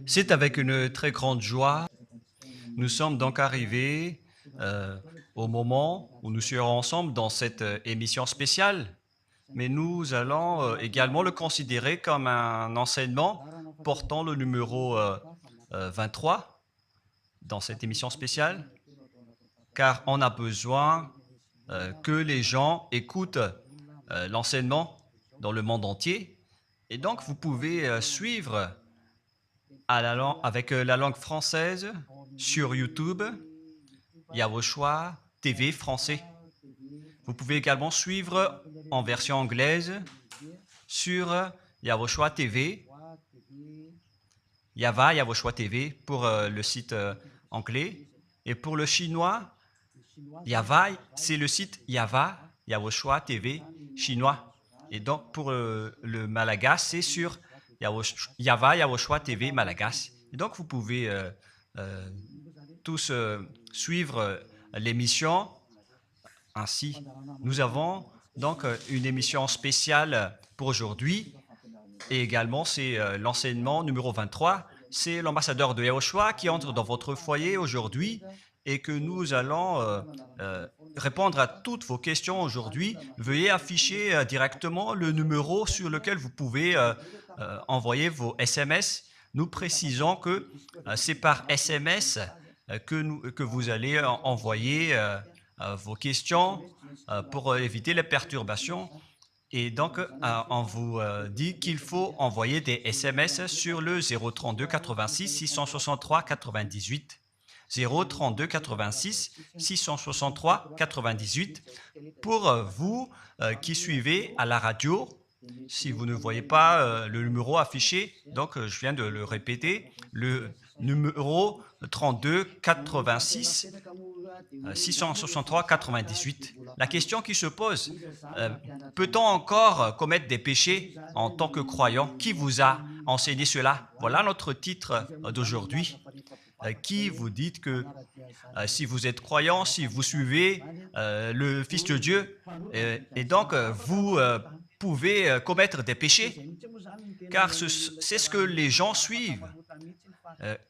C'est avec une très grande joie. Nous sommes donc arrivés au moment où nous serons ensemble dans cette émission spéciale, mais nous allons également le considérer comme un enseignement portant le numéro 23 dans cette émission spéciale, car on a besoin que les gens écoutent l'enseignement dans le monde entier. Et donc, vous pouvez suivre avec la langue française sur YouTube, Yawoshua TV français. Vous pouvez également suivre en version anglaise sur Yawoshua TV, Yawoshua TV pour le site anglais. Et pour le chinois, Yava, c'est le site Yawoshua TV chinois. Et donc pour le malagas, c'est sur Yawoshua TV malagas. Et donc vous pouvez tous suivre l'émission ainsi. Nous avons donc une émission spéciale pour aujourd'hui et également c'est l'enseignement numéro 23. C'est l'ambassadeur de Yawoshua qui entre dans votre foyer aujourd'hui et que nous allons répondre à toutes vos questions aujourd'hui. Veuillez afficher directement le numéro sur lequel vous pouvez envoyer vos SMS. Nous précisons que c'est par SMS que vous allez envoyer vos questions pour éviter les perturbations. Et donc, on vous dit qu'il faut envoyer des SMS sur le 032 86 663 98. 032 86 663 98 pour vous qui suivez à la radio. Si vous ne voyez pas le numéro affiché, donc je viens de le répéter, le numéro 32 86 663 98. La question qui se pose, peut-on encore commettre des péchés en tant que croyant? Qui vous a enseigné cela? Voilà notre titre d'aujourd'hui. Qui vous dit que si vous êtes croyant, si vous suivez le Fils de Dieu, et donc vous pouvez commettre des péchés, car c'est ce que les gens suivent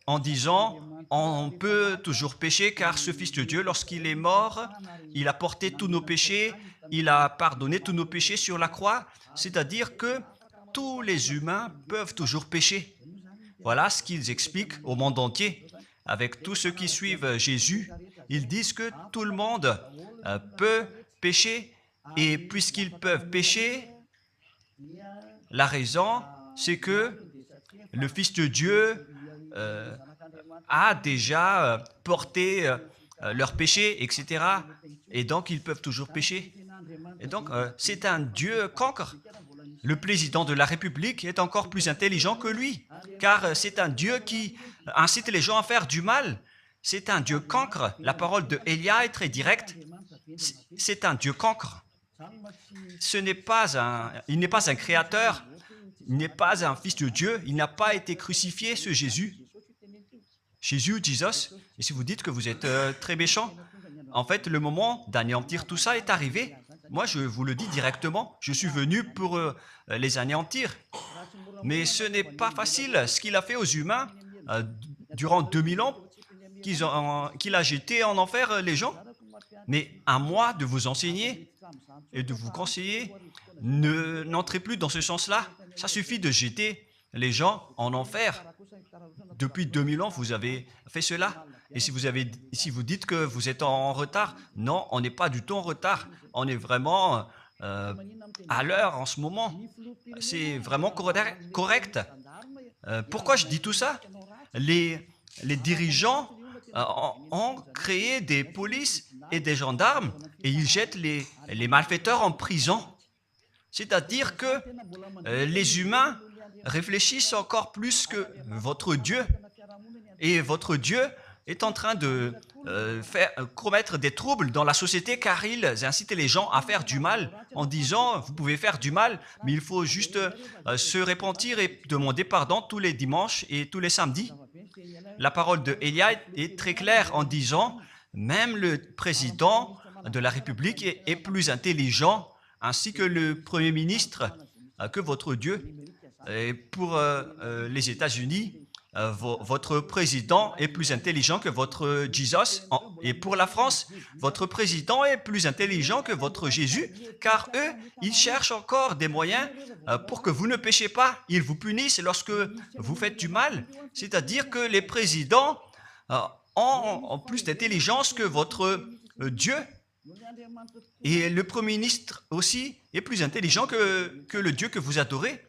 en disant on peut toujours pécher car ce Fils de Dieu, lorsqu'il est mort, il a porté tous nos péchés, il a pardonné tous nos péchés sur la croix, c'est-à-dire que tous les humains peuvent toujours pécher. Voilà ce qu'ils expliquent au monde entier. Avec tous ceux qui suivent Jésus, ils disent que tout le monde peut pécher et puisqu'ils peuvent pécher, la raison, c'est que le Fils de Dieu a déjà porté leurs péchés, etc. Et donc, ils peuvent toujours pécher. Et donc, c'est un Dieu cancre. Le président de la République est encore plus intelligent que lui, car c'est un Dieu qui incite les gens à faire du mal. C'est un Dieu cancre. La parole de Élia est très directe. C'est un Dieu cancre. Il n'est pas un créateur, il n'est pas un fils de Dieu, il n'a pas été crucifié, ce Jésus. Jesus. Et si vous dites que vous êtes très méchant, en fait, le moment d'anéantir tout ça est arrivé. Moi, je vous le dis directement, je suis venu pour les anéantir. Mais ce n'est pas facile ce qu'il a fait aux humains durant 2000 ans, qu'il a jeté en enfer les gens. Mais à moi de vous enseigner et de vous conseiller, n'entrez plus dans ce sens-là. Ça suffit de jeter les gens en enfer. Depuis 2000 ans, vous avez fait cela. Et si vous dites que vous êtes en retard, non, on n'est pas du tout en retard. On est vraiment à l'heure en ce moment. C'est vraiment correct. Pourquoi je dis tout ça? Les dirigeants ont créé des polices et des gendarmes et ils jettent les malfaiteurs en prison. C'est-à-dire que les humains réfléchissent encore plus que votre Dieu. Et votre Dieu est en train de commettre des troubles dans la société car ils incitent les gens à faire du mal en disant vous pouvez faire du mal, mais il faut juste se repentir et demander pardon tous les dimanches et tous les samedis. La parole de Élia est très claire en disant même le président de la République est plus intelligent ainsi que le Premier ministre que votre Dieu. Et pour les États-Unis, votre président est plus intelligent que votre Jesus. Et pour la France, votre président est plus intelligent que votre Jésus, car eux, ils cherchent encore des moyens pour que vous ne péchiez pas. Ils vous punissent lorsque vous faites du mal. C'est-à-dire que les présidents ont plus d'intelligence que votre Dieu. Et le Premier ministre aussi est plus intelligent que le Dieu que vous adorez.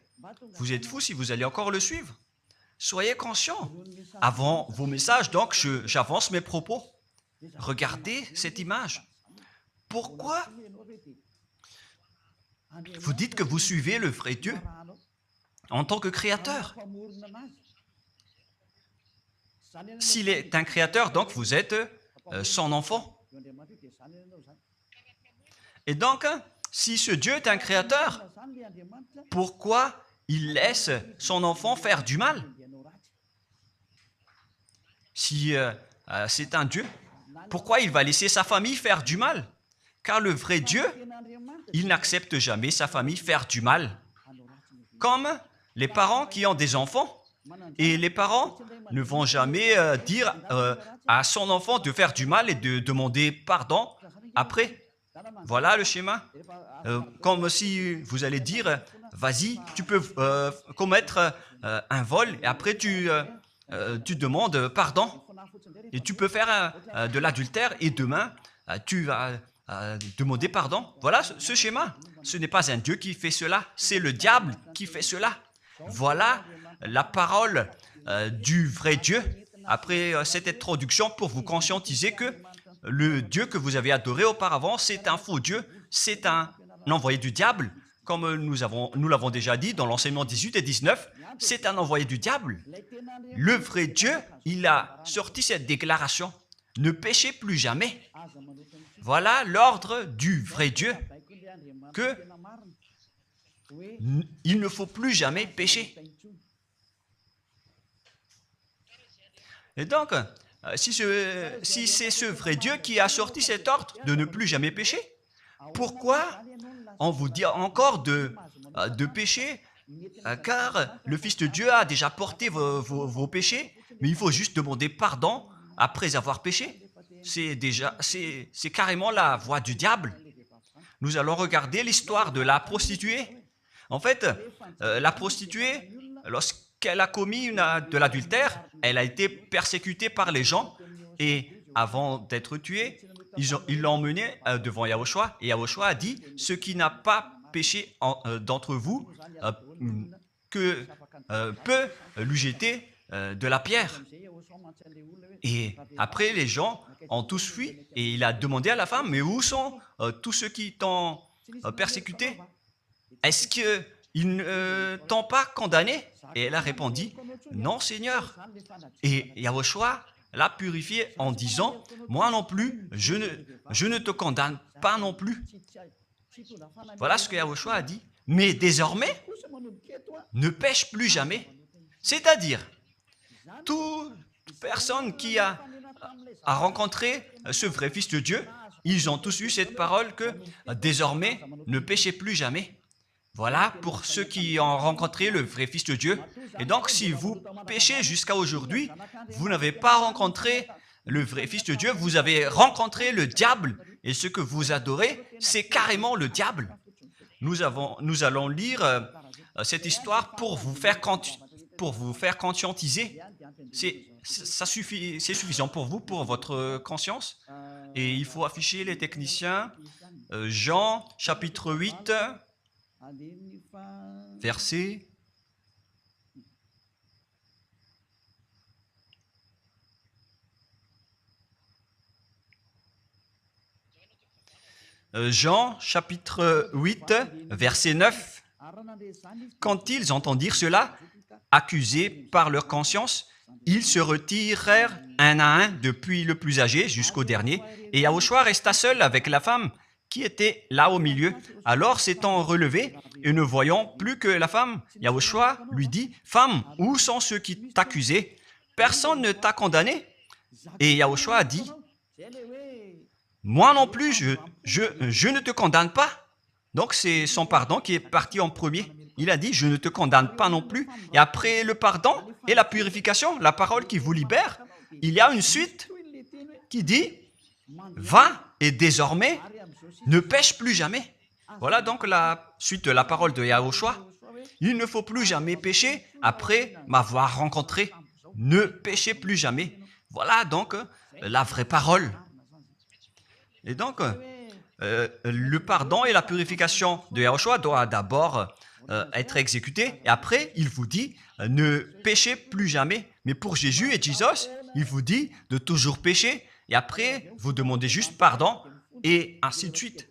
Vous êtes fou si vous allez encore le suivre. Soyez conscients. Avant vos messages, donc, j'avance mes propos. Regardez cette image. Pourquoi vous dites que vous suivez le vrai Dieu en tant que créateur? S'il est un créateur, donc vous êtes son enfant. Et donc, si ce Dieu est un créateur, pourquoi il laisse son enfant faire du mal? Si c'est un Dieu, pourquoi il va laisser sa famille faire du mal? Car le vrai Dieu, il n'accepte jamais sa famille faire du mal. Comme les parents qui ont des enfants, et les parents ne vont jamais dire à son enfant de faire du mal et de demander pardon après. Voilà le schéma. Comme si vous allez dire, vas-y, tu peux commettre un vol et après tu demandes pardon. Et tu peux faire de l'adultère et demain, tu vas demander pardon. Voilà ce schéma. Ce n'est pas un Dieu qui fait cela, c'est le diable qui fait cela. Voilà la parole du vrai Dieu. Après cette introduction, pour vous conscientiser que le Dieu que vous avez adoré auparavant, c'est un faux Dieu, c'est un envoyé du diable. Comme nous l'avons déjà dit dans l'enseignement 18 et 19, c'est un envoyé du diable. Le vrai Dieu, il a sorti cette déclaration. Ne péchez plus jamais. Voilà l'ordre du vrai Dieu, que il ne faut plus jamais pécher. Et donc, si c'est ce vrai Dieu qui a sorti cet ordre de ne plus jamais pécher, pourquoi on vous dit encore de pécher? Car le Fils de Dieu a déjà porté vos péchés, mais il faut juste demander pardon après avoir péché. C'est carrément la voie du diable. Nous allons regarder l'histoire de la prostituée. En fait, la prostituée, lorsqu'elle a commis de l'adultère, elle a été persécutée par les gens et avant d'être tuée, ils l'ont emmenée devant Yahushua et Yahushua a dit « Ce qui n'a pas péché d'entre vous peut lui jeter de la pierre. » Et après, les gens ont tous fui et il a demandé à la femme « Mais où sont tous ceux qui t'ont persécuté? Est-ce qu'ils ne t'ont pas condamné ?» Et elle a répondu « Non, Seigneur. » Et Yahushua l'a purifié en disant « Moi non plus, je ne te condamne pas non plus. » Voilà ce que Yahushua a dit. Mais désormais, ne pêche plus jamais. C'est-à-dire, toute personne qui a rencontré ce vrai Fils de Dieu, ils ont tous eu cette parole que désormais, ne péchez plus jamais. Voilà pour ceux qui ont rencontré le vrai Fils de Dieu. Et donc, si vous péchez jusqu'à aujourd'hui, vous n'avez pas rencontré le vrai Fils de Dieu, vous avez rencontré le diable. Et ce que vous adorez, c'est carrément le diable. Nous allons lire cette histoire pour vous faire conscientiser. C'est suffisant pour vous, pour votre conscience. Et il faut afficher les techniciens. Jean, chapitre 8, verset... Jean, chapitre 8, verset 9. Quand ils entendirent cela, accusés par leur conscience, ils se retirèrent un à un, depuis le plus âgé jusqu'au dernier, et Yahushua resta seul avec la femme qui était là au milieu. Alors, s'étant relevé et ne voyant plus que la femme, Yahushua lui dit, « Femme, où sont ceux qui t'accusaient? Personne ne t'a condamné ?» Et Yahushua a dit, « Moi non plus, je ne te condamne pas. » Donc, c'est son pardon qui est parti en premier. il a dit, je ne te condamne pas non plus. Et après le pardon et la purification, la parole qui vous libère, il y a une suite qui dit, va et désormais ne pêche plus jamais. Voilà donc la suite de la parole de Yahushua. Il ne faut plus jamais pécher après m'avoir rencontré. Ne péchez plus jamais. Voilà donc la vraie parole. Et donc, le pardon et la purification de Yahushua doivent d'abord être exécutés. Et après, il vous dit, ne péchez plus jamais. Mais pour Jésus et Jesus, il vous dit de toujours pécher. Et après, vous demandez juste pardon et ainsi de suite.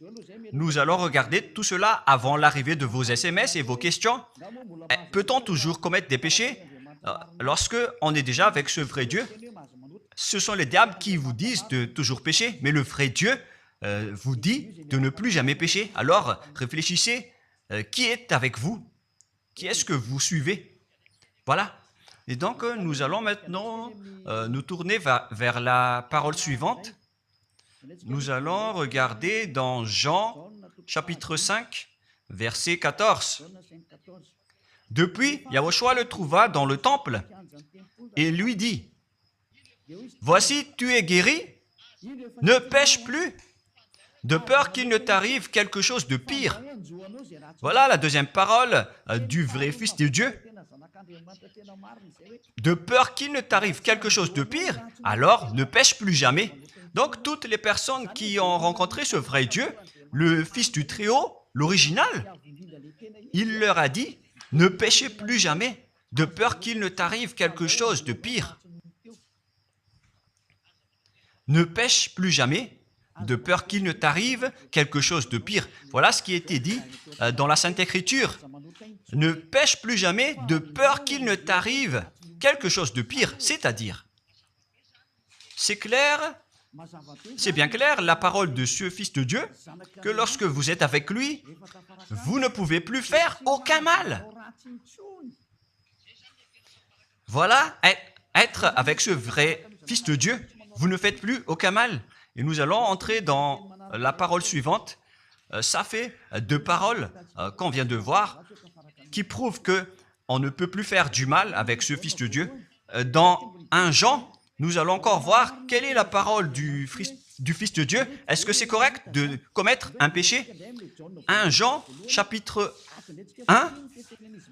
Nous allons regarder tout cela avant l'arrivée de vos SMS et vos questions. Peut-on toujours commettre des péchés lorsque on est déjà avec ce vrai Dieu? Ce sont les diables qui vous disent de toujours pécher, mais le vrai Dieu vous dit de ne plus jamais pécher. Alors, réfléchissez, qui est avec vous? Qui est-ce que vous suivez? Voilà. Et donc, nous allons maintenant nous tourner vers la parole suivante. Nous allons regarder dans Jean, chapitre 5, verset 14. Depuis, Yahushua le trouva dans le temple et lui dit, « Voici, tu es guéri, ne pêche plus, de peur qu'il ne t'arrive quelque chose de pire. » Voilà la deuxième parole du vrai Fils de Dieu. De peur qu'il ne t'arrive quelque chose de pire, alors ne pêche plus jamais. Donc, toutes les personnes qui ont rencontré ce vrai Dieu, le Fils du Très-Haut, l'original, il leur a dit, ne péchez plus jamais, de peur qu'il ne t'arrive quelque chose de pire. Ne pêche plus jamais, de peur qu'il ne t'arrive quelque chose de pire. Voilà ce qui a été dit dans la Sainte Écriture. Ne pêche plus jamais, de peur qu'il ne t'arrive quelque chose de pire. C'est-à-dire, c'est clair, c'est bien clair, la parole de ce Fils de Dieu, que lorsque vous êtes avec lui, vous ne pouvez plus faire aucun mal. Voilà, être avec ce vrai Fils de Dieu, vous ne faites plus aucun mal. Et nous allons entrer dans la parole suivante. Ça fait deux paroles qu'on vient de voir qui prouvent qu'on ne peut plus faire du mal avec ce Fils de Dieu. Dans 1 Jean, nous allons encore voir quelle est la parole du Fils de Dieu. Est-ce que c'est correct de commettre un péché? 1 Jean, chapitre 1,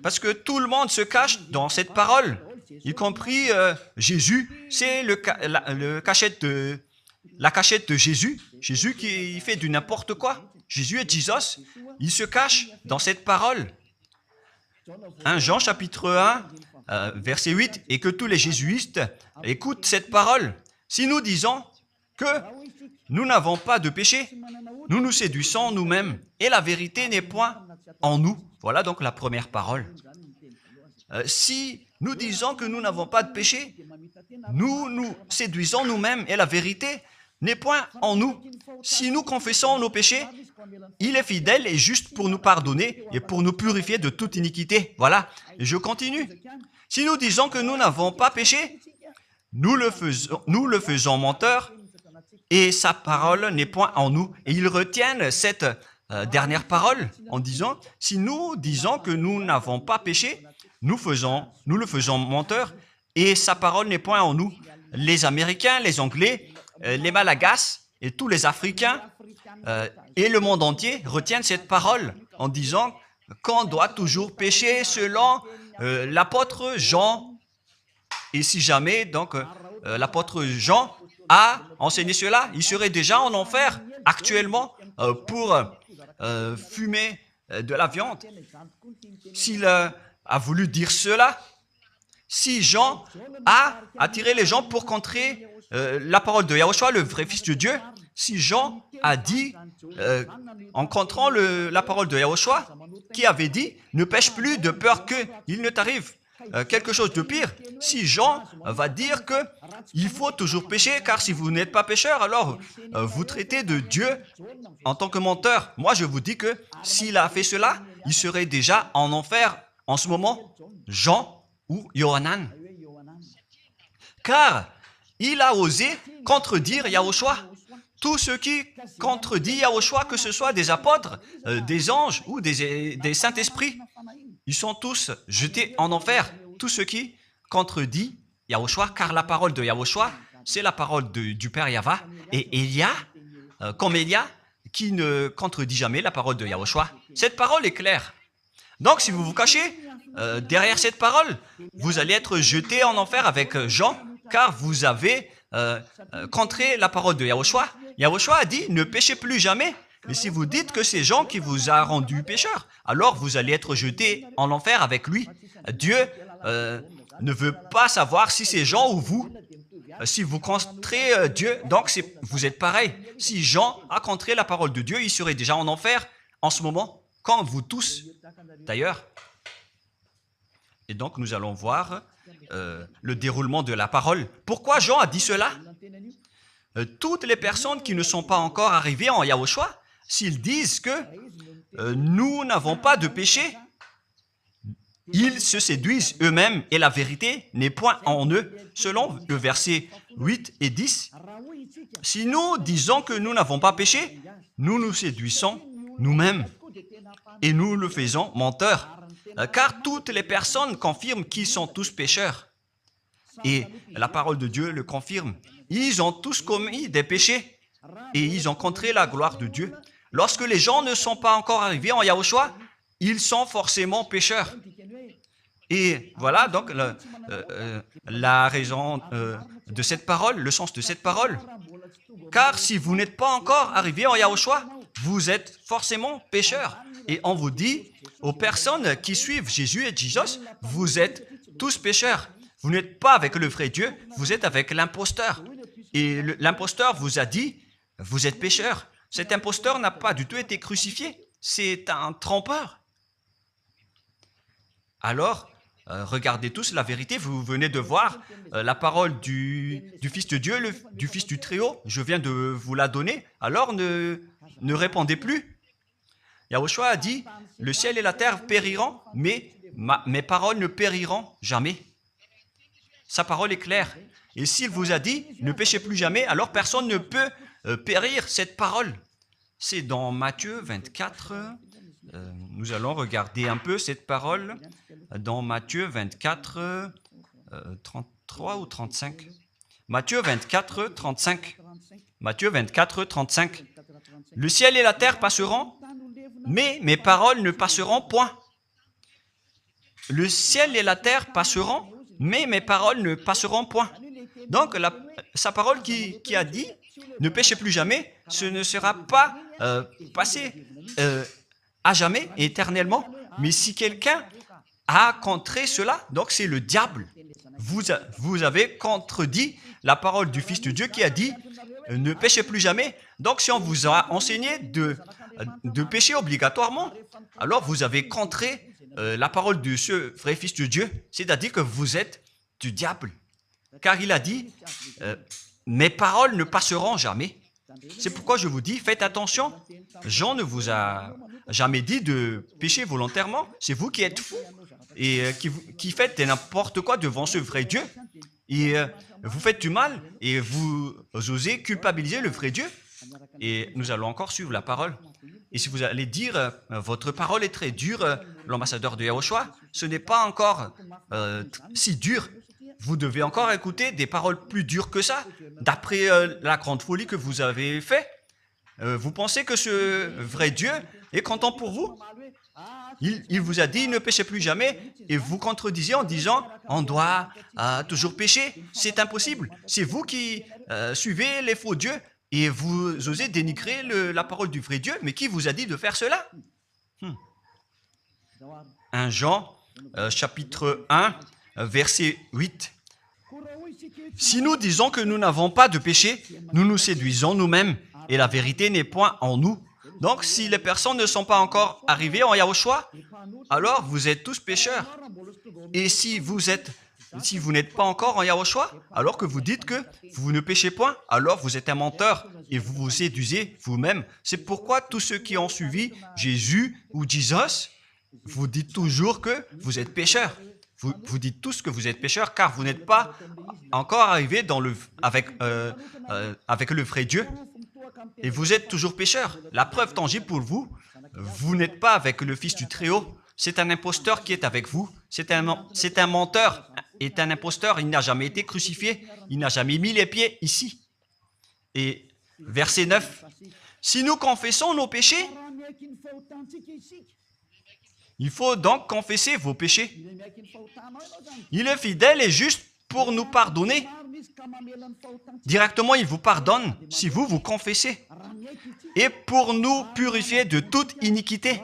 parce que tout le monde se cache dans cette parole, y compris Jésus. C'est la cachette de Jésus. Jésus qui fait du n'importe quoi. Jésus et Jesus, ils se cachent dans cette parole. 1 Jean, chapitre 1, verset 8, et que tous les jésuites écoutent cette parole. Si nous disons que nous n'avons pas de péché, nous nous séduisons nous-mêmes, et la vérité n'est point en nous. Voilà donc la première parole. Si nous disons que nous n'avons pas de péché, nous nous séduisons nous-mêmes, et la vérité n'est point en nous. Si nous confessons nos péchés, il est fidèle et juste pour nous pardonner et pour nous purifier de toute iniquité. Voilà, et je continue. Si nous disons que nous n'avons pas péché, nous le faisons menteur et sa parole n'est point en nous. Et ils retiennent cette dernière parole en disant, si nous disons que nous n'avons pas péché, nous le faisons menteur et sa parole n'est point en nous. Les Américains, les Anglais, les Malagasy et tous les Africains et le monde entier retiennent cette parole en disant qu'on doit toujours pécher selon l'apôtre Jean. Et si jamais donc l'apôtre Jean a enseigné cela, il serait déjà en enfer actuellement pour fumer de la viande. S'il a voulu dire cela, si Jean a attiré les gens pour contrer la parole de Yahushua, le vrai Fils de Dieu, si Jean a dit, en contrant la parole de Yahushua, qui avait dit, ne pêche plus de peur qu'il ne t'arrive quelque chose de pire. Si Jean va dire qu'il faut toujours pécher, car si vous n'êtes pas pécheur, alors vous traitez de Dieu en tant que menteur. Moi, je vous dis que s'il a fait cela, il serait déjà en enfer en ce moment, Jean ou Yohanan. Car il a osé contredire Yahushua. Tout ce qui contredit Yahushua, que ce soit des apôtres, des anges ou des saints-esprits, ils sont tous jetés en enfer. Tous ceux qui contredisent Yahushua, car la parole de Yahushua, c'est la parole du Père Yahva. Et Élia, comme Élia, qui ne contredit jamais la parole de Yahushua. Cette parole est claire. Donc, si vous vous cachez derrière cette parole, vous allez être jeté en enfer avec Jean, car vous avez contré la parole de Yahushua. Yahushua a dit, ne péchez plus jamais. Mais si vous dites que c'est Jean qui vous a rendu pécheur, alors vous allez être jeté en enfer avec lui. Dieu ne veut pas savoir si c'est Jean ou vous. Si vous contrez Dieu, donc vous êtes pareil. Si Jean a contré la parole de Dieu, il serait déjà en enfer en ce moment, comme vous tous d'ailleurs. Et donc nous allons voir le déroulement de la parole. Pourquoi Jean a dit cela? Toutes les personnes qui ne sont pas encore arrivées en Yahushua, s'ils disent que nous n'avons pas de péché, ils se séduisent eux-mêmes et la vérité n'est point en eux. Selon le verset 8 et 10, si nous disons que nous n'avons pas péché, nous nous séduisons nous-mêmes et nous le faisons menteur. Car toutes les personnes confirment qu'ils sont tous pécheurs. Et la parole de Dieu le confirme. Ils ont tous commis des péchés et ils ont contré la gloire de Dieu. Lorsque les gens ne sont pas encore arrivés en Yahushua, ils sont forcément pécheurs. Et voilà donc la raison de cette parole, le sens de cette parole. Car si vous n'êtes pas encore arrivé en Yahushua, vous êtes forcément pécheurs. Et on vous dit aux personnes qui suivent Jésus et Jesus, vous êtes tous pécheurs. Vous n'êtes pas avec le vrai Dieu, vous êtes avec l'imposteur. Et l'imposteur vous a dit, vous êtes pécheurs. Cet imposteur n'a pas du tout été crucifié. C'est un trompeur. Alors, regardez tous la vérité. Vous venez de voir la parole du Fils de Dieu, du Fils du Très-Haut. Je viens de vous la donner. Alors, ne répondez plus. Yahushua a dit, le ciel et la terre périront, mais mes paroles ne périront jamais. Sa parole est claire. Et s'il vous a dit, ne péchez plus jamais, alors personne ne peut périr cette parole. C'est dans Matthieu 24. Nous allons regarder un peu cette parole dans Matthieu 24, 33 ou 35. Matthieu 24, 35. Matthieu 24, 35. Le ciel et la terre passeront, mais mes paroles ne passeront point. Le ciel et la terre passeront, mais mes paroles ne passeront point. Donc, sa parole qui a dit, ne péchez plus jamais, ce ne sera pas passé à jamais, éternellement. Mais si quelqu'un a contré cela, donc c'est le diable. Vous avez contredit la parole du Fils de Dieu qui a dit, ne péchez plus jamais. Donc, si on vous a enseigné de pécher obligatoirement, alors vous avez contré la parole de ce vrai Fils de Dieu, c'est-à-dire que vous êtes du diable. Car il a dit, mes paroles ne passeront jamais. C'est pourquoi je vous dis, faites attention. Jean ne vous a jamais dit de pécher volontairement. C'est vous qui êtes fous et qui faites n'importe quoi devant ce vrai Dieu. Et vous faites du mal et vous osez culpabiliser le vrai Dieu. Et nous allons encore suivre la parole. Et si vous allez dire, votre parole est très dure, l'ambassadeur de Yahushua, ce n'est pas encore si dur. Vous devez encore écouter des paroles plus dures que ça, d'après la grande folie que vous avez fait. Vous pensez que ce vrai Dieu est content pour vous? Il vous a dit, ne péchez plus jamais, et vous contredisez en disant, on doit toujours pécher. C'est impossible. C'est vous qui suivez les faux dieux, et vous osez dénigrer la parole du vrai Dieu. Mais qui vous a dit de faire cela? 1 Jean, chapitre 1, verset 8. Si nous disons que nous n'avons pas de péché, nous nous séduisons nous-mêmes et la vérité n'est point en nous. Donc, si les personnes ne sont pas encore arrivées en Yahushua, alors vous êtes tous pécheurs. Et si vous n'êtes pas encore en Yahushua, alors que vous dites que vous ne péchez point, alors vous êtes un menteur et vous vous séduisez vous-même. C'est pourquoi tous ceux qui ont suivi Jésus ou Jesus, vous dites toujours que vous êtes pécheurs. Vous dites tous que vous êtes pécheurs car vous n'êtes pas encore arrivés avec le vrai Dieu. Et vous êtes toujours pécheurs. La preuve tangible pour vous, vous n'êtes pas avec le Fils du Très-Haut. c'est un imposteur qui est avec vous. C'est un menteur, est un imposteur. Il n'a jamais été crucifié. Il n'a jamais mis les pieds ici. Et verset 9. Si nous confessons nos péchés, il faut donc confesser vos péchés. Il est fidèle et juste pour nous pardonner. Directement, il vous pardonne si vous vous confessez. Et pour nous purifier de toute iniquité.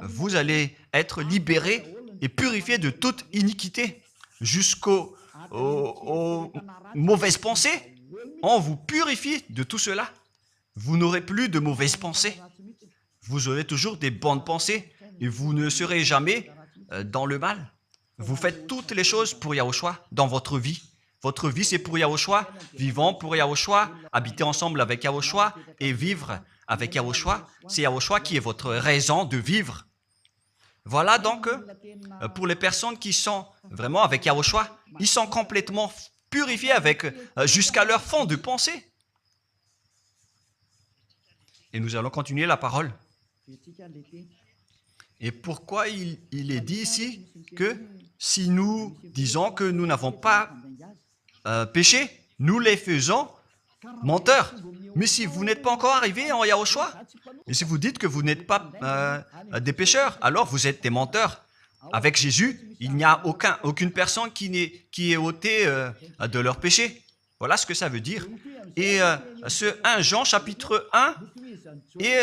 Vous allez être libérés et purifiés de toute iniquité. Jusqu'aux mauvaises pensées. On vous purifie de tout cela. Vous n'aurez plus de mauvaises pensées. Vous aurez toujours des bonnes pensées et vous ne serez jamais dans le mal. Vous faites toutes les choses pour Yahushua dans votre vie. Votre vie, c'est pour Yahushua. Vivons pour Yahushua, habiter ensemble avec Yahushua et vivre avec Yahushua. C'est Yahushua qui est votre raison de vivre. Voilà donc, pour les personnes qui sont vraiment avec Yahushua, ils sont complètement purifiés jusqu'à leur fond de pensée. Et nous allons continuer la parole. Et pourquoi il est dit ici que si nous disons que nous n'avons pas péché, nous les faisons menteurs. Mais si vous n'êtes pas encore arrivé en Yahushua, et si vous dites que vous n'êtes pas des pécheurs, alors vous êtes des menteurs. Avec Jésus, il n'y a aucune personne qui est ôtée de leur péché. Voilà ce que ça veut dire. Et ce 1 Jean chapitre 1 et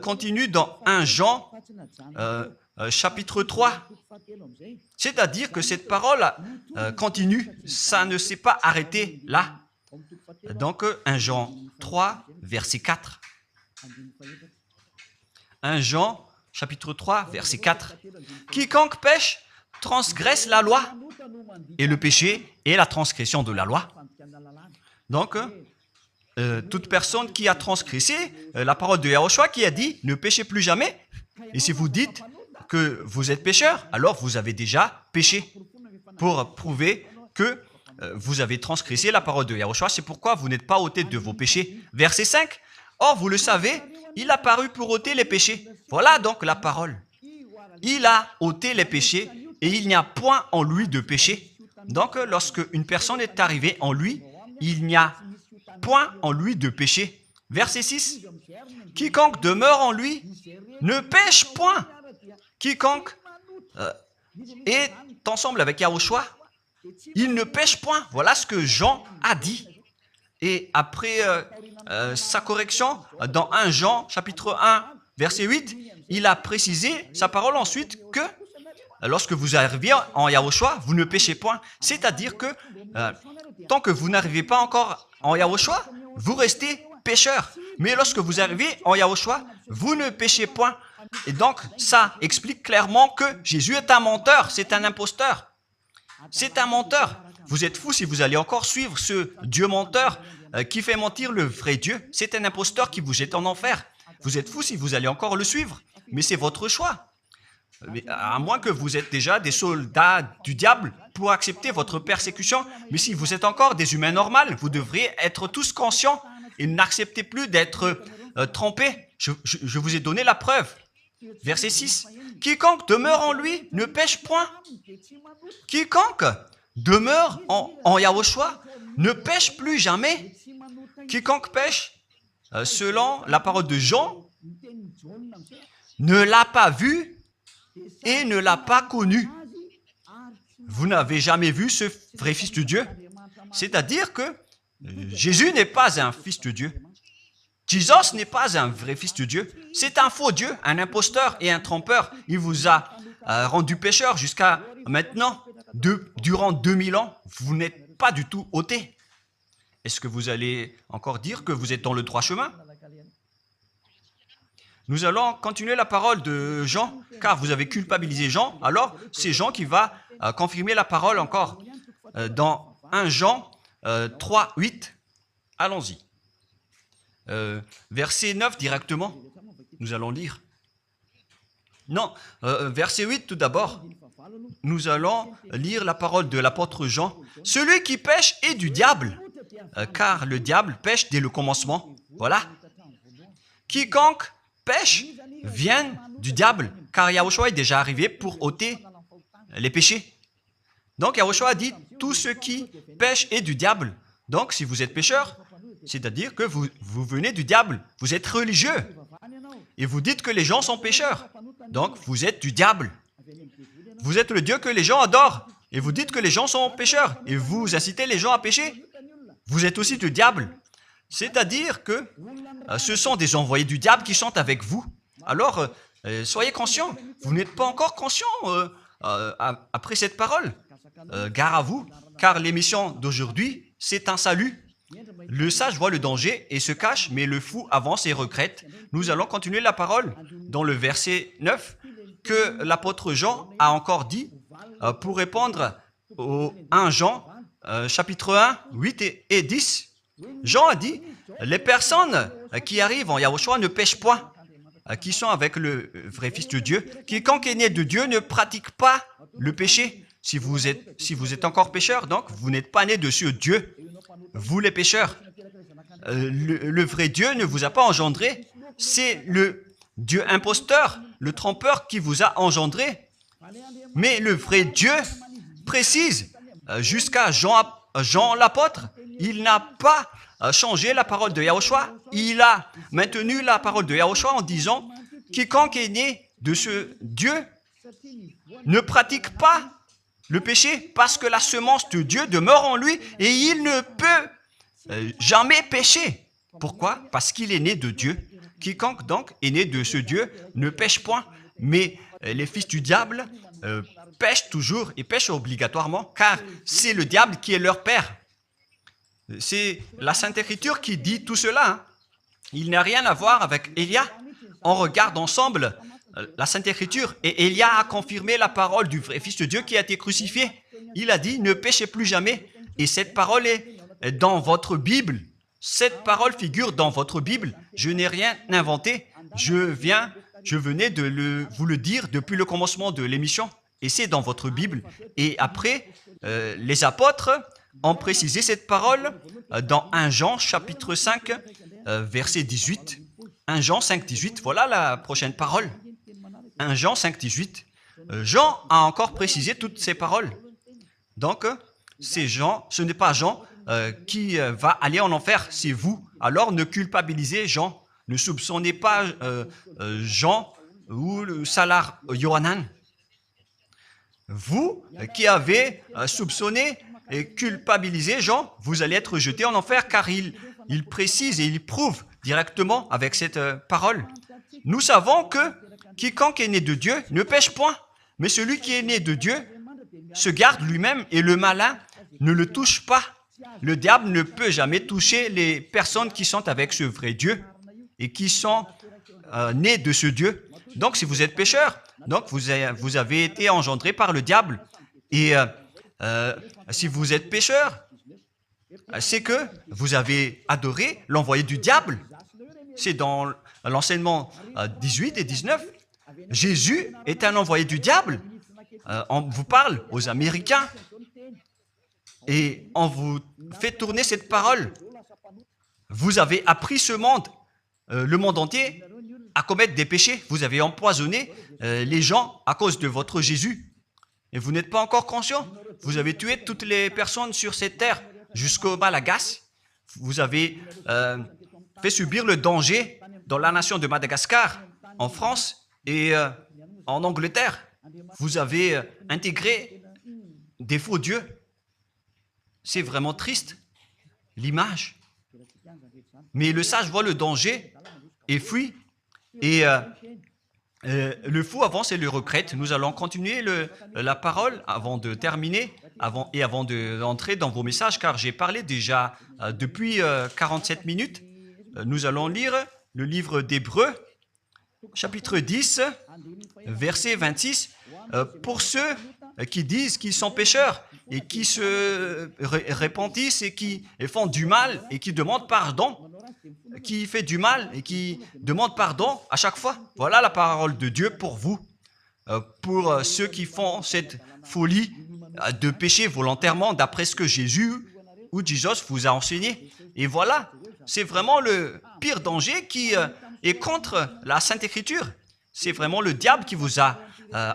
continue dans 1 Jean chapitre 3. C'est-à-dire que cette parole continue, ça ne s'est pas arrêté là. Donc 1 Jean 3, verset 4. 1 Jean chapitre 3, verset 4. Quiconque pêche transgresse la loi, et le péché est la transgression de la loi. Donc, toute personne qui a transgressé la parole de Yahushua qui a dit « Ne péchez plus jamais ». Et si vous dites que vous êtes pécheur, alors vous avez déjà péché pour prouver que vous avez transgressé la parole de Yahushua. C'est pourquoi vous n'êtes pas ôté de vos péchés. Verset 5. Or, vous le savez, il a paru pour ôter les péchés. Voilà donc la parole. Il a ôté les péchés et il n'y a point en lui de péché. Donc, lorsque une personne est arrivée en lui, il n'y a point en lui de péché. Verset 6. Quiconque demeure en lui ne pêche point. Quiconque est ensemble avec Yahushua, il ne pêche point. Voilà ce que Jean a dit. Et après sa correction, dans 1 Jean, chapitre 1, verset 8, il a précisé sa parole ensuite que lorsque vous arrivez en Yahushua, vous ne péchez point. C'est-à-dire que tant que vous n'arrivez pas encore en Yahushua, vous restez pécheur. Mais lorsque vous arrivez en Yahushua, vous ne péchez point. Et donc, ça explique clairement que Jésus est un menteur, c'est un imposteur. C'est un menteur. Vous êtes fous si vous allez encore suivre ce Dieu menteur qui fait mentir le vrai Dieu. C'est un imposteur qui vous jette en enfer. Vous êtes fous si vous allez encore le suivre. Mais c'est votre choix. Mais à moins que vous êtes déjà des soldats du diable pour accepter votre persécution. Mais si vous êtes encore des humains normaux, vous devriez être tous conscients et n'acceptez plus d'être trompés. Je vous ai donné la preuve. Verset 6. Quiconque demeure en lui ne pêche point. Quiconque demeure en Yahushua ne pêche plus jamais. Quiconque pêche, selon la parole de Jean, ne l'a pas vu et ne l'a pas connu. Vous n'avez jamais vu ce vrai Fils de Dieu. C'est-à-dire que Jésus n'est pas un Fils de Dieu. Jésus n'est pas un vrai Fils de Dieu. C'est un faux Dieu, un imposteur et un trompeur. Il vous a rendu pécheur jusqu'à maintenant. Durant 2000 ans, vous n'êtes pas du tout ôté. Est-ce que vous allez encore dire que vous êtes dans le droit chemin? Nous allons continuer la parole de Jean, car vous avez culpabilisé Jean. Alors, c'est Jean qui va confirmer la parole encore. Dans 1 Jean 3, 8, allons-y. Verset 9 directement, nous allons lire. Non, verset 8 tout d'abord. Nous allons lire la parole de l'apôtre Jean. Celui qui pêche est du diable, car le diable pêche dès le commencement. Voilà. Quiconque pêche vient du diable, car Yahushua est déjà arrivé pour ôter les péchés. Donc Yahushua a dit, tout ce qui pêche est du diable. Donc si vous êtes pécheur, c'est-à-dire que vous venez du diable, vous êtes religieux, et vous dites que les gens sont pécheurs. Donc vous êtes du diable. Vous êtes le Dieu que les gens adorent, et vous dites que les gens sont pécheurs, et vous incitez les gens à pécher. Vous êtes aussi du diable. C'est-à-dire que ce sont des envoyés du diable qui sont avec vous. Alors, soyez conscients. Vous n'êtes pas encore conscients après cette parole. Gare à vous, car l'émission d'aujourd'hui, c'est un salut. Le sage voit le danger et se cache, mais le fou avance et regrette. Nous allons continuer la parole dans le verset 9 que l'apôtre Jean a encore dit pour répondre au 1 Jean, chapitre 1, 8 et 10. Jean a dit, les personnes qui arrivent en Yahushua ne pêchent point, qui sont avec le vrai Fils de Dieu. Quiconque est né de Dieu ne pratique pas le péché. Si vous êtes encore pécheur, donc vous n'êtes pas né de ce Dieu. Vous les pécheurs. Le vrai Dieu ne vous a pas engendré. C'est le Dieu imposteur, le trompeur qui vous a engendré. Mais le vrai Dieu précise, jusqu'à Jean l'apôtre, il n'a pas changé la parole de Yahushua. Il a maintenu la parole de Yahushua en disant, quiconque est né de ce Dieu ne pratique pas le péché parce que la semence de Dieu demeure en lui et il ne peut jamais pécher. Pourquoi? Parce qu'il est né de Dieu. Quiconque donc est né de ce Dieu ne pêche point. Mais les fils du diable pêchent toujours et pêchent obligatoirement car c'est le diable qui est leur père. C'est la Sainte Écriture qui dit tout cela. Hein. Il n'a rien à voir avec Élia. On regarde ensemble la Sainte Écriture et Élia a confirmé la parole du vrai Fils de Dieu qui a été crucifié. Il a dit, ne péchez plus jamais. Et cette parole est dans votre Bible. Cette parole figure dans votre Bible. Je n'ai rien inventé. Je venais de vous le dire depuis le commencement de l'émission. Et c'est dans votre Bible. Et après, les apôtres ont précisé cette parole dans 1 Jean, chapitre 5, verset 18. 1 Jean 5, 18. Voilà la prochaine parole. 1 Jean 5, 18. Jean a encore précisé toutes ces paroles. Donc, c'est Jean, ce n'est pas Jean qui va aller en enfer, c'est vous. Alors, ne culpabilisez Jean. Ne soupçonnez pas Jean ou le Salar Yohanan. Vous qui avez soupçonné et culpabilisé Jean, vous allez être jeté en enfer car il précise et il prouve directement avec cette parole. Nous savons que quiconque est né de Dieu ne pêche point, mais celui qui est né de Dieu se garde lui-même et le malin ne le touche pas. Le diable ne peut jamais toucher les personnes qui sont avec ce vrai Dieu et qui sont nées de ce Dieu. Donc, si vous êtes pécheur, donc vous avez été engendré par le diable. Et si vous êtes pécheur, c'est que vous avez adoré l'envoyé du diable. C'est dans l'enseignement 18 et 19. Jésus est un envoyé du diable. On vous parle aux Américains et on vous fait tourner cette parole. Vous avez appris ce monde, le monde entier, à commettre des péchés. Vous avez empoisonné les gens à cause de votre Jésus. Et vous n'êtes pas encore conscient. Vous avez tué toutes les personnes sur cette terre jusqu'au Malagasy. Vous avez fait subir le danger dans la nation de Madagascar, en France et en Angleterre. Vous avez intégré des faux dieux. C'est vraiment triste, l'image. Mais le sage voit le danger et fuit. Et le fou avance et le regrette. Nous allons continuer la parole avant de terminer avant d'entrer dans vos messages, car j'ai parlé déjà depuis 47 minutes. Nous allons lire le livre d'Hébreux, chapitre 10, verset 26. Pour ceux qui disent qu'ils sont pécheurs et qui se repentissent et qui font du mal et qui demandent pardon, qui fait du mal et qui demande pardon à chaque fois. Voilà la parole de Dieu pour vous, pour ceux qui font cette folie de pécher volontairement d'après ce que Jésus ou Jesus vous a enseigné. Et voilà, c'est vraiment le pire danger qui est contre la Sainte Écriture. c'est vraiment le diable qui vous a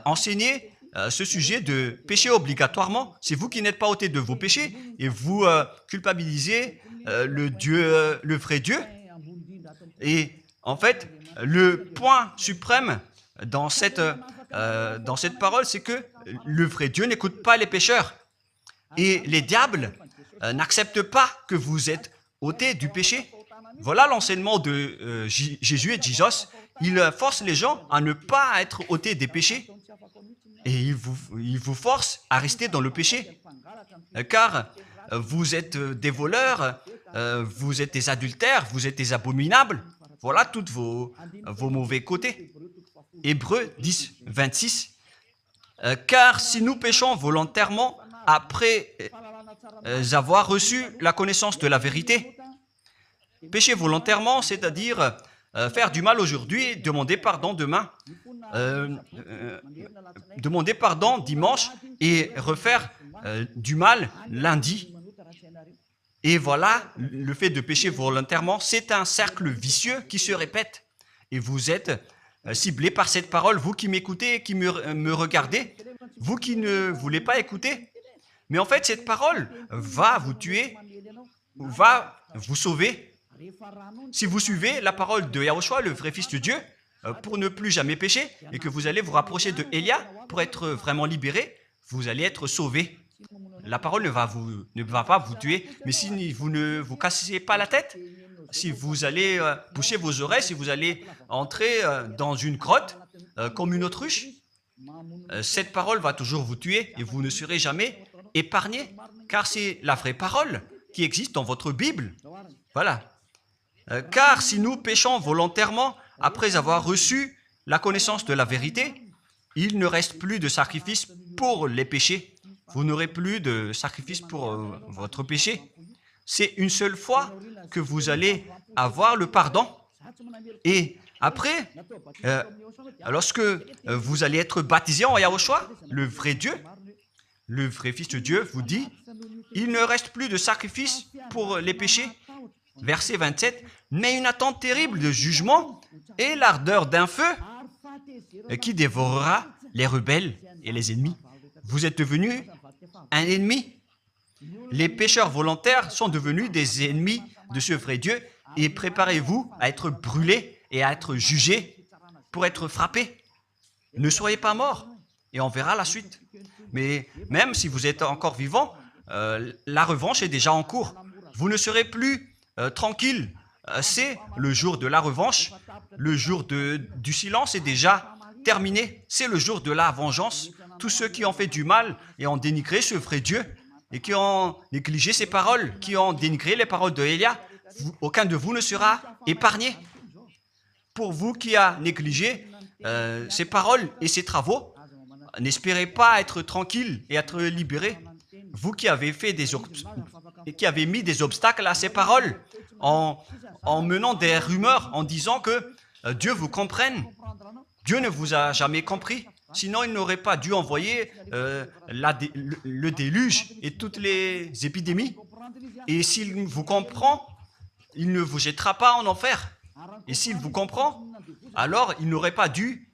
enseigné ce sujet de péché obligatoirement. C'est vous qui n'êtes pas ôté de vos péchés et vous culpabilisez le vrai Dieu. Et en fait, le point suprême dans cette parole, c'est que le vrai Dieu n'écoute pas les pécheurs. Et les diables n'acceptent pas que vous êtes ôtés du péché. Voilà l'enseignement de Jésus et Jesus. Il force les gens à ne pas être ôtés des péchés. Et il vous force à rester dans le péché. Car vous êtes des voleurs, vous êtes des adultères, vous êtes des abominables. Voilà tous vos mauvais côtés. Hébreux 10, 26. Car si nous péchons volontairement après avoir reçu la connaissance de la vérité, pécher volontairement, c'est-à-dire faire du mal aujourd'hui, demander pardon demain, demander pardon dimanche et refaire du mal lundi. Et voilà, le fait de pécher volontairement, c'est un cercle vicieux qui se répète. Et vous êtes ciblé par cette parole, vous qui m'écoutez, qui me regardez, vous qui ne voulez pas écouter. Mais en fait, cette parole va vous tuer, va vous sauver. Si vous suivez la parole de Yahushua, le vrai Fils de Dieu, pour ne plus jamais pécher, et que vous allez vous rapprocher de Élia pour être vraiment libéré, vous allez être sauvé. La parole ne va pas vous tuer, mais si vous ne vous cassez pas la tête, si vous allez boucher vos oreilles, si vous allez entrer dans une grotte comme une autruche, cette parole va toujours vous tuer et vous ne serez jamais épargné, car c'est la vraie parole qui existe dans votre Bible. Voilà. Car si nous péchons volontairement après avoir reçu la connaissance de la vérité, il ne reste plus de sacrifice pour les péchés. Vous n'aurez plus de sacrifice pour votre péché. C'est une seule fois que vous allez avoir le pardon. Et après, lorsque vous allez être baptisé en Yahushua, le vrai Dieu, le vrai Fils de Dieu vous dit, il ne reste plus de sacrifice pour les péchés. Verset 27, mais une attente terrible de jugement et l'ardeur d'un feu qui dévorera les rebelles et les ennemis. Vous êtes devenu un ennemi. Les pécheurs volontaires sont devenus des ennemis de ce vrai Dieu et préparez-vous à être brûlés et à être jugés pour être frappés. Ne soyez pas morts et on verra la suite. Mais même si vous êtes encore vivant, la revanche est déjà en cours. Vous ne serez plus tranquille. C'est le jour de la revanche. Le jour du silence est déjà terminé. C'est le jour de la vengeance. Tous ceux qui ont fait du mal et ont dénigré ce vrai Dieu et qui ont négligé ses paroles, qui ont dénigré les paroles de Élia, aucun de vous ne sera épargné. Pour vous qui avez négligé ses paroles et ses travaux, n'espérez pas être tranquille et être libéré. Vous qui avez mis des obstacles à ces paroles en menant des rumeurs, en disant que Dieu vous comprenne. Dieu ne vous a jamais compris. Sinon, il n'aurait pas dû envoyer le déluge et toutes les épidémies. Et s'il vous comprend, il ne vous jettera pas en enfer. Et s'il vous comprend, alors il n'aurait pas dû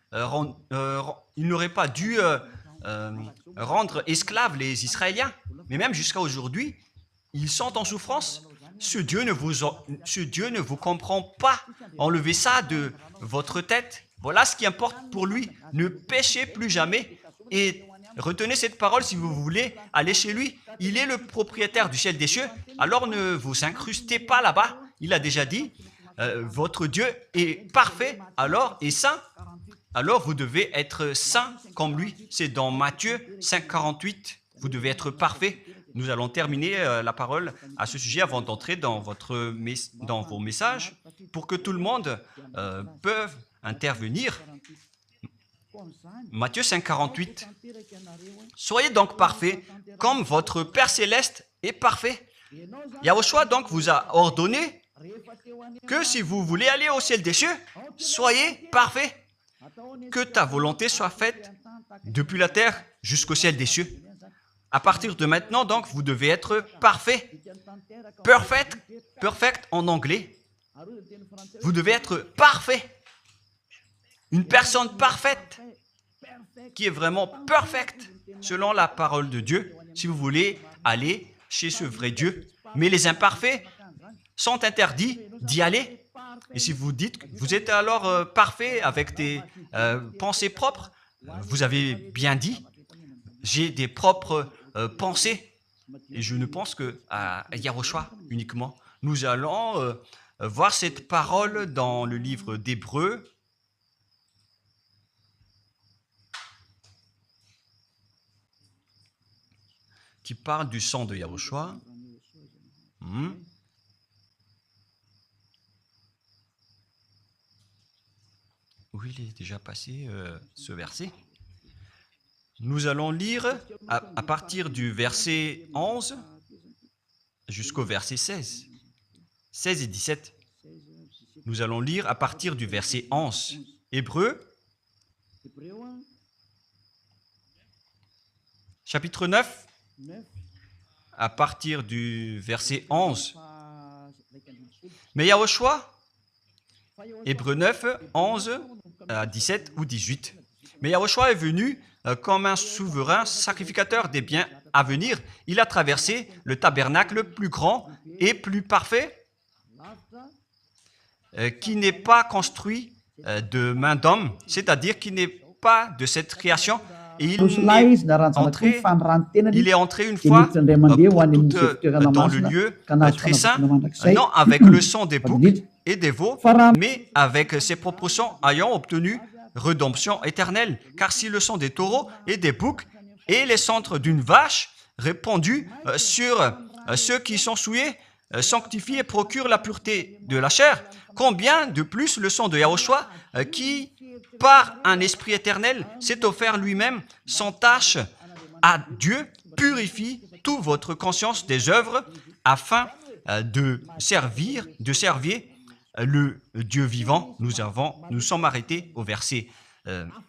rendre esclaves les Israéliens. Mais même jusqu'à aujourd'hui, ils sont en souffrance. Ce Dieu ne vous comprend pas. Enlevez ça de votre tête. Voilà ce qui importe pour lui. Ne péchez plus jamais et retenez cette parole si vous voulez aller chez lui. Il est le propriétaire du ciel des cieux. Alors ne vous incrustez pas là-bas. Il a déjà dit, votre Dieu est parfait alors et saint. Alors vous devez être saint comme lui. C'est dans Matthieu 5, 48. Vous devez être parfait. Nous allons terminer la parole à ce sujet avant d'entrer dans vos messages pour que tout le monde peut intervenir. Matthieu 5, 48. Soyez donc parfaits comme votre Père Céleste est parfait. Yahushua donc vous a ordonné que si vous voulez aller au ciel des cieux, soyez parfaits. Que ta volonté soit faite depuis la terre jusqu'au ciel des cieux. À partir de maintenant, donc, vous devez être parfait. Perfect en anglais. Vous devez être parfait. une personne parfaite, qui est vraiment parfaite selon la parole de Dieu, si vous voulez aller chez ce vrai Dieu. Mais les imparfaits sont interdits d'y aller. Et si vous dites que vous êtes alors parfait avec des pensées propres, vous avez bien dit, j'ai des propres pensées. Et je ne pense qu'à Yahushua uniquement. Nous allons voir cette parole dans le livre d'Hébreux. Qui parle du sang de Yahushua. Où il est déjà passé ce verset. Nous allons lire à partir du verset 11 jusqu'au verset 16. 16 et 17. Nous allons lire à partir du verset 11. Hébreux, chapitre 9, à partir du verset 11. Mais Yahushua, Hébreux 9, 11 à 17 ou 18. Mais Yahushua est venu comme un souverain sacrificateur des biens à venir. Il a traversé le tabernacle plus grand et plus parfait, qui n'est pas construit de main d'homme, c'est-à-dire qui n'est pas de cette création. Et il est entré une fois pour toutes dans le lieu très saint, non avec le sang des boucs et des veaux, mais avec ses propres sangs ayant obtenu rédemption éternelle. Car si le sang des taureaux et des boucs et les cendres d'une vache répandus sur ceux qui sont souillés sanctifient et procurent la pureté de la chair, combien de plus le sang de Yahushua qui, par un esprit éternel, s'est offert lui-même sans tâche à Dieu, purifie toute votre conscience des œuvres afin de servir le Dieu vivant. Nous sommes arrêtés au verset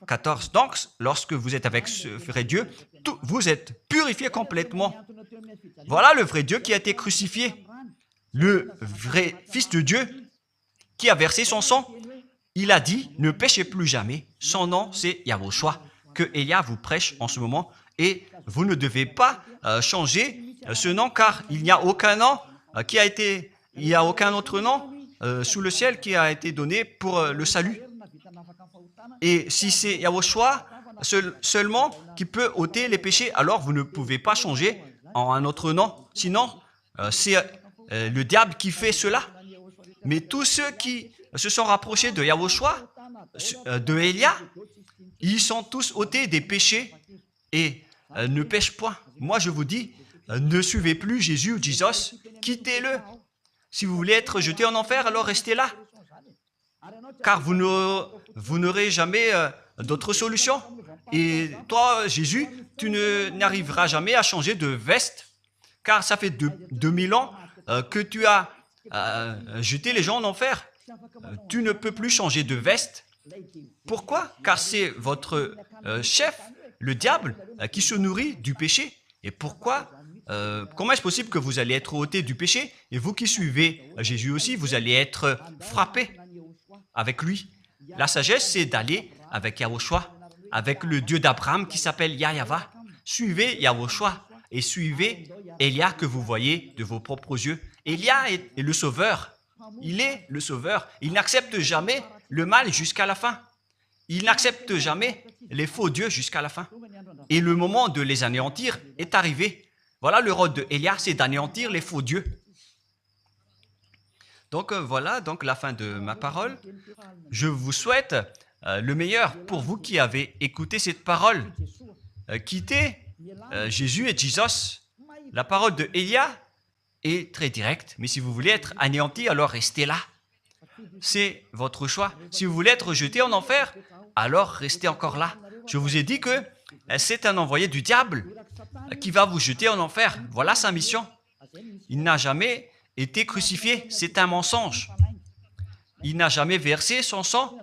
14. Donc, lorsque vous êtes avec ce vrai Dieu, vous êtes purifiés complètement. Voilà le vrai Dieu qui a été crucifié. Le vrai Fils de Dieu qui a versé son sang. Il a dit, ne péchez plus jamais. Son nom, c'est Yahushua, que Elia vous prêche en ce moment. Et vous ne devez pas changer ce nom, car il n'y a aucun nom il n'y a aucun autre nom sous le ciel qui a été donné pour le salut. Et si c'est Yahushua seulement qui peut ôter les péchés, alors vous ne pouvez pas changer en un autre nom. Sinon, c'est le diable qui fait cela. Mais tous ceux qui se sont rapprochés de Yahushua, de Elia, ils sont tous ôtés des péchés et ne pêchent point. Moi, je vous dis, ne suivez plus Jésus ou Jesus, quittez-le. Si vous voulez être jeté en enfer, alors restez là. Car vous n'aurez jamais d'autre solution. Et toi, Jésus, tu n'arriveras jamais à changer de veste, car ça fait 2000 ans que tu as jeté les gens en enfer. Tu ne peux plus changer de veste. Pourquoi? Car c'est votre chef, le diable, qui se nourrit du péché. Et pourquoi? Comment est-ce possible que vous allez être ôté du péché et vous qui suivez Jésus aussi, vous allez être frappé avec lui? La sagesse, c'est d'aller avec Yahushua, avec le Dieu d'Abraham qui s'appelle Yahva. Suivez Yahushua et suivez Elia que vous voyez de vos propres yeux. Elia est le sauveur. Il est le sauveur. Il n'accepte jamais le mal jusqu'à la fin. Il n'accepte jamais les faux dieux jusqu'à la fin. Et le moment de les anéantir est arrivé. Voilà le rôle de Elia, c'est d'anéantir les faux dieux. Donc voilà donc la fin de ma parole. Je vous souhaite le meilleur pour vous qui avez écouté cette parole. Quittez Jésus et Jesus. La parole de Elia est très directe, mais si vous voulez être anéanti, alors restez là. C'est votre choix. Si vous voulez être jeté en enfer, alors restez encore là. Je vous ai dit que c'est un envoyé du diable qui va vous jeter en enfer. Voilà sa mission. Il n'a jamais été crucifié. C'est un mensonge. Il n'a jamais versé son sang.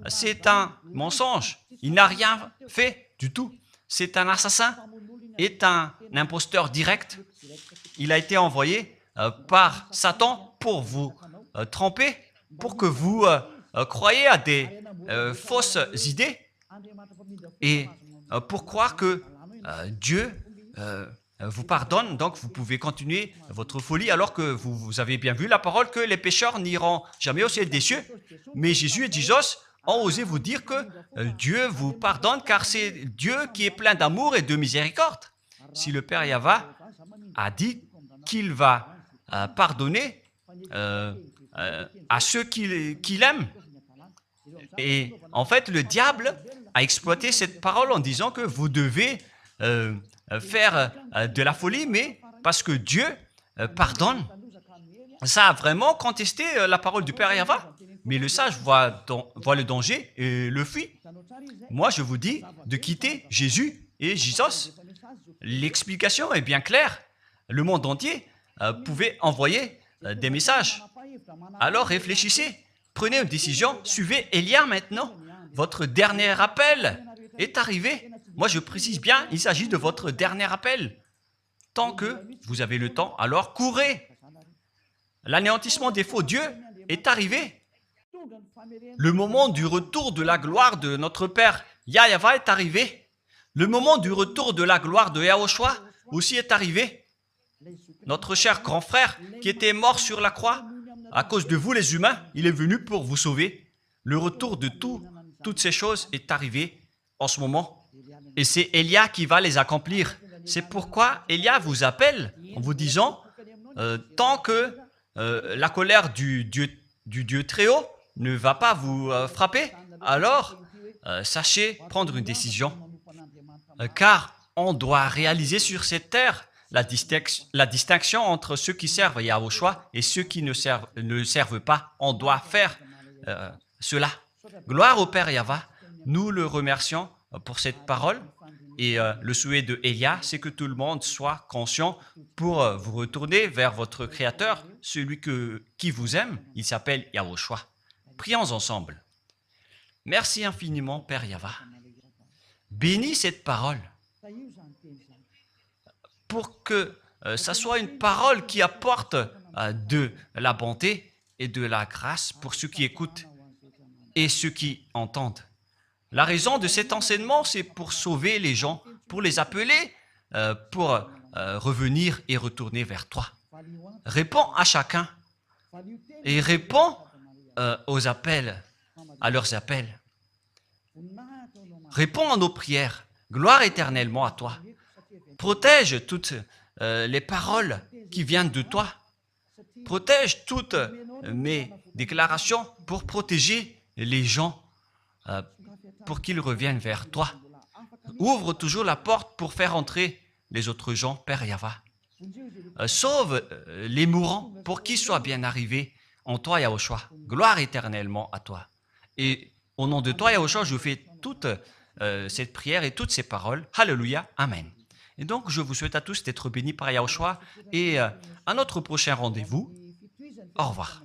C'est un mensonge. Il n'a rien fait du tout. C'est un assassin. Est un imposteur direct. Il a été envoyé par Satan pour vous tromper, pour que vous croyiez à des fausses idées et pour croire que Dieu vous pardonne, donc vous pouvez continuer votre folie alors que vous avez bien vu la parole que les pécheurs n'iront jamais au ciel des cieux. Mais Jésus et Jesus ont osé vous dire que Dieu vous pardonne car c'est Dieu qui est plein d'amour et de miséricorde. Si le Père Yahva a dit qu'il va pardonner à ceux qu'il aime. Et en fait, le diable a exploité cette parole en disant que vous devez faire de la folie, mais parce que Dieu pardonne. Ça a vraiment contesté la parole du Père Yahva. Mais le sage voit le danger et le fuit. Moi, je vous dis de quitter Jésus et Jesus. L'explication est bien claire. Le monde entier pouvait envoyer des messages. Alors réfléchissez, prenez une décision, suivez Élia maintenant. Votre dernier appel est arrivé. Moi, je précise bien, il s'agit de votre dernier appel. Tant que vous avez le temps, alors courez. L'anéantissement des faux dieux est arrivé. Le moment du retour de la gloire de notre Père Yahva est arrivé. Le moment du retour de la gloire de Yahushua aussi est arrivé. Notre cher grand frère qui était mort sur la croix, à cause de vous les humains, il est venu pour vous sauver. Le retour de toutes ces choses est arrivé en ce moment. Et c'est Élia qui va les accomplir. C'est pourquoi Élia vous appelle en vous disant, tant que la colère du Dieu très haut ne va pas vous frapper, alors sachez prendre une décision. Car on doit réaliser sur cette terre la distinction entre ceux qui servent Yahushua et ceux qui ne servent pas. On doit faire cela. Gloire au Père Yahva. Nous le remercions pour cette parole. Et le souhait de Élia, c'est que tout le monde soit conscient pour vous retourner vers votre Créateur, celui qui vous aime. Il s'appelle Yahushua. Prions ensemble. Merci infiniment, Père Yahva. Bénis cette parole pour que ça soit une parole qui apporte de la bonté et de la grâce pour ceux qui écoutent et ceux qui entendent. La raison de cet enseignement, c'est pour sauver les gens, pour les appeler, pour revenir et retourner vers toi. Réponds à chacun et réponds aux appels, à leurs appels. Réponds à nos prières. Gloire éternellement à toi. Protège toutes les paroles qui viennent de toi. Protège toutes mes déclarations pour protéger les gens, pour qu'ils reviennent vers toi. Ouvre toujours la porte pour faire entrer les autres gens, Père Yahva. Sauve les mourants pour qu'ils soient bien arrivés en toi, Yahushua. Gloire éternellement à toi. Et au nom de toi, Yahushua, je fais toute cette prière et toutes ces paroles. Alléluia. Amen. Et donc, je vous souhaite à tous d'être bénis par Yahushua et à notre prochain rendez-vous. Au revoir.